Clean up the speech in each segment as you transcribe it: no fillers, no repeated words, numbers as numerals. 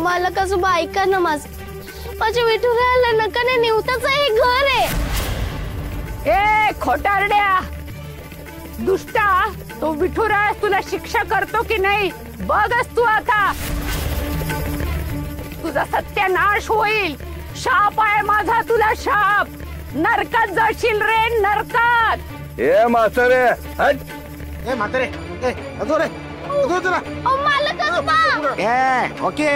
मालकासोबत ऐका ना माझ्या विठुरायाला नका नाही निवताच हे घर आहे। ए खोटारड्या दुष्टा, तो विठुराया तुला शिक्षा करतो की नाही बघच तू आता। तुझा सत्यानाश होईल, शाप आहे माझा तुला शाप, नरकात जाशील रे नरकात। ए म्हातारे हट, ए म्हातारे ए अजो रे अजो चला ओ मालकासोबत ए ओके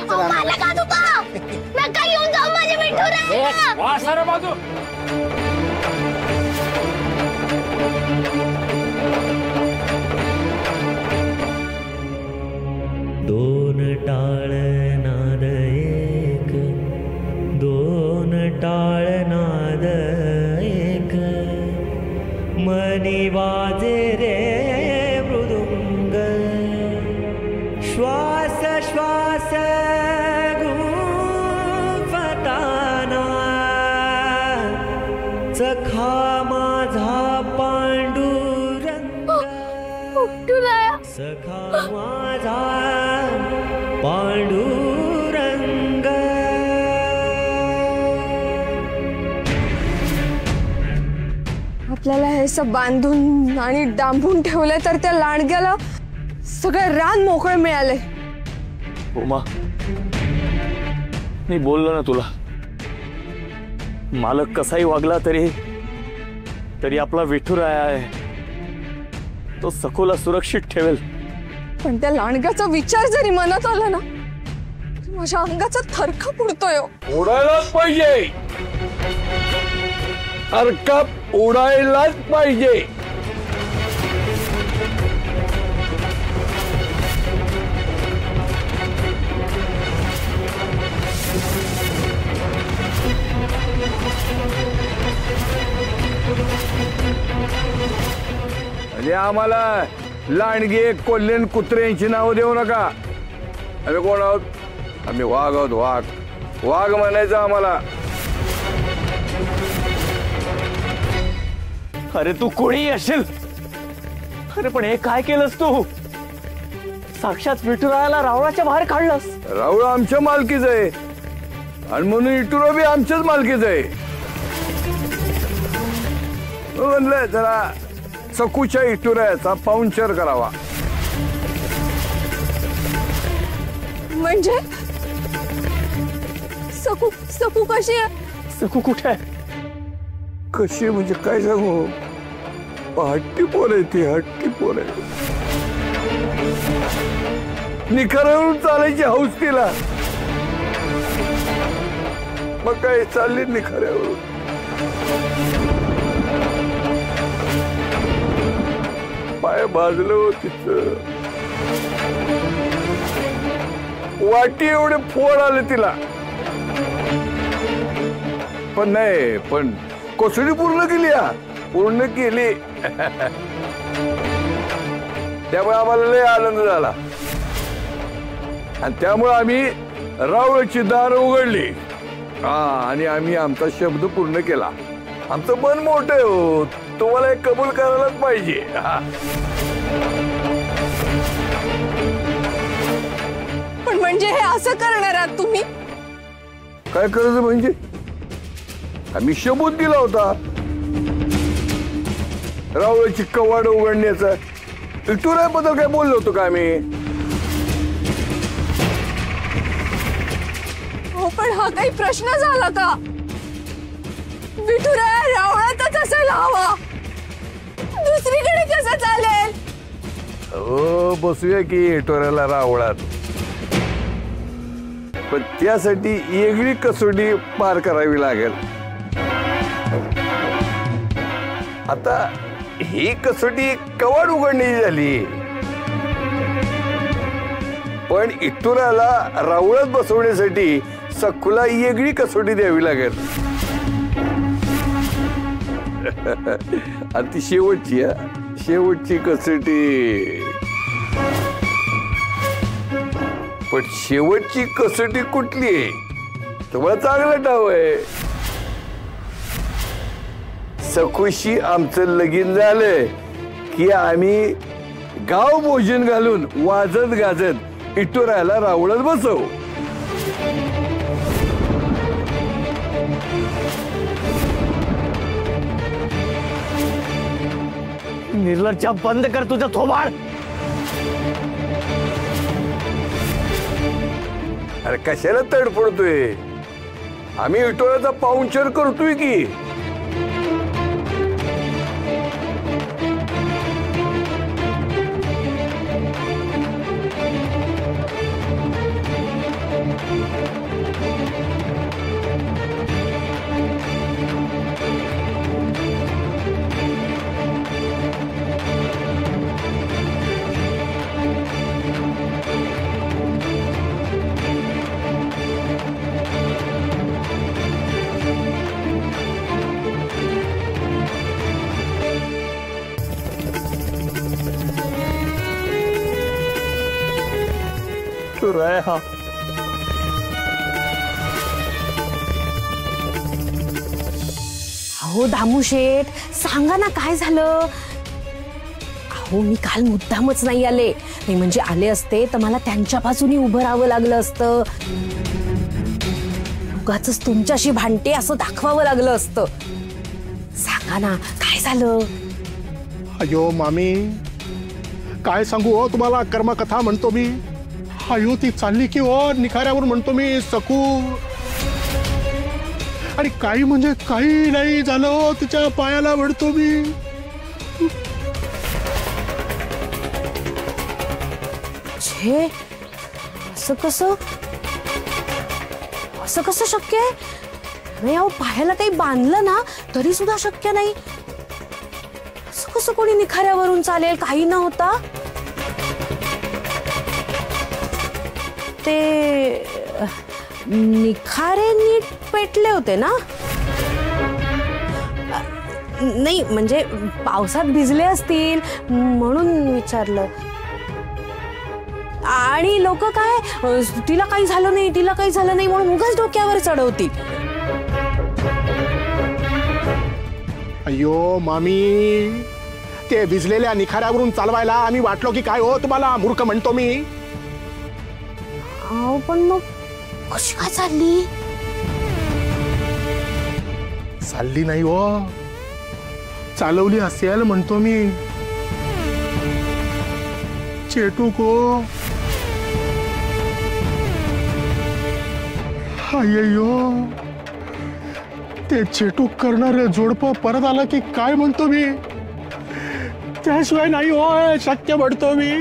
ओ मालकासोबत नका येऊन जाऊ माझ्या विठुरायाला। वा सारे बाजू दोन टाळ नाद एक, दोन टाळ नाद एक, मनी वाजे रे मृदुंग, श्वास श्वास गुंफताना चखा माझा पांडुरंग, विठुराया सखा माझा पांडुरंग। आपल्याला हे सब बांधून आणि डांबून ठेवले तर त्या लांडग्याला सगळं रान मोकळे मिळाले। उमा मी बोललो ना तुला, मालक कसाही वागला तरी आपला विठुराया आहे, तो सखोला सुरक्षित ठेवेल। पण त्या लांडग्याचा विचार जरी मनात आला ना माझ्या अंगाचा थरका उडतोय। उडायलाच पाहिजे, हरकत उडायलाच पाहिजे। आणि आम्हाला लांडगे कोल्हेन कुत्र्यांची नाव देऊ नका। आम्ही कोण आहोत? आम्ही वाघ आहोत, वाघ। वाघ म्हणायचं आम्हाला। अरे तू कोणी असेल, अरे पण हे काय केलंस तू? साक्षात विठुरायाला रावणाच्या बाहेर काढलंस। रावळ आमच्या मालकीच आहे आणि म्हणून इटुरा बी आमच्याच मालकीच आहे। म्हणलं जरा सकूच्या इटुरायाचा पाहुणचार करावा। म्हणजे सकू सकू कशी आहे? सकू कुठे आहे? कशी म्हणजे काय सांगू, हट्टी पोर आहे ती, हट्टी पोर आहे। निखरावरून चालायची हौस तिला, मग काय चालली निखऱ्यावरून। पाय भाजलं तिचं, वाटी एवढे फोड आले तिला, पण नाही, पण कोसडी पूर्ण केली, पूर्ण केली। त्यामुळे आम्हाला लय आनंद झाला आणि त्यामुळे आम्ही रावळची दार उघडली आणि आम्ही आमचा शब्द पूर्ण केला। आमचं मन मोठं आहे हो, तुम्हाला हे कबूल करायलाच पाहिजे। पण म्हणजे हे असं करणार आहात तुम्ही? काय करायचं म्हणजे? आम्ही शबूत दिला होता रावळची कवाड उघडण्याचा। विठुरायाबद्दल काय बोललो होतो का आम्ही? हो पण हा काही प्रश्न झाला का? विठुराया रावणातच असायला हवा, दुसरीकडे कसं चालेल? हो बसूया की विठुरायाला रावळात, पण त्यासाठी वेगळी कसोटी पार करावी लागेल। आता ही कसोटी कवाड उघडण्याची झाली, पण इटुराला रावळात बसवण्यासाठी सखूला वेगळी कसोटी द्यावी लागेल। आणि ती शेवटची कसोटी। पण शेवटची कसोटी कुठली आहे तुम्हाला चांगलं ठाव आहे। सखूशी आमचं लगीन झालं की आम्ही गाव भोजन घालून वाजत गाजत इटोरायला रावळत बसव. निर्लज्जा, बंद कर तुझं थोबाड. अरे कशाला तडफडतोय? आम्ही इटोराचा पाहुणचार करतोय की. हा अहो दामू शेठ, सांगा ना काय झालं? अहो मी काल मुद्दामच नाही आले, नाही म्हणजे आले असते तर मला त्यांच्या बाजूनी उभं राहावं लागलं असतं. उगाचच तुमच्याशी भांडते असं दाखवावं लागलं असतं. सांगा ना काय झालं? अयो मामी, काय सांगू हो तुम्हाला, कर्मकथा म्हणतो मी. अयो ती चालली की हो निखाऱ्यावर म्हणतो मी सकू, आणि काही म्हणजे काही नाही झालं हो, तिच्या पायाला म्हणतो मी. छे, असं कसं शक्य आहे? नाही अहो, पायाला काही बांधलं ना तरी सुद्धा शक्य नाही. असं कसं कोणी निखाऱ्यावरून चालेल काही न होता? ते निखारे नीट पेटले होते ना? नाही म्हणजे पावसात भिजले असतील म्हणून विचारलं. आणि लोक काय तिला काही झालं नाही म्हणून उगाच डोक्यावर चढवतील. अयो मामी, ते भिजलेल्या निखाऱ्यावरून चालवायला आम्ही वाटलो की काय हो तुम्हाला, मूर्ख म्हणतो मी. अहो पण मग कशी काय चालली? चालली नाही हो, चालवली असेल म्हणतो मी. चेटू को अय्यो, ते चेटूक करणारे जोडपं परत आलं की काय म्हणतो मी. त्याशिवाय नाही हो शक्य म्हणतो मी.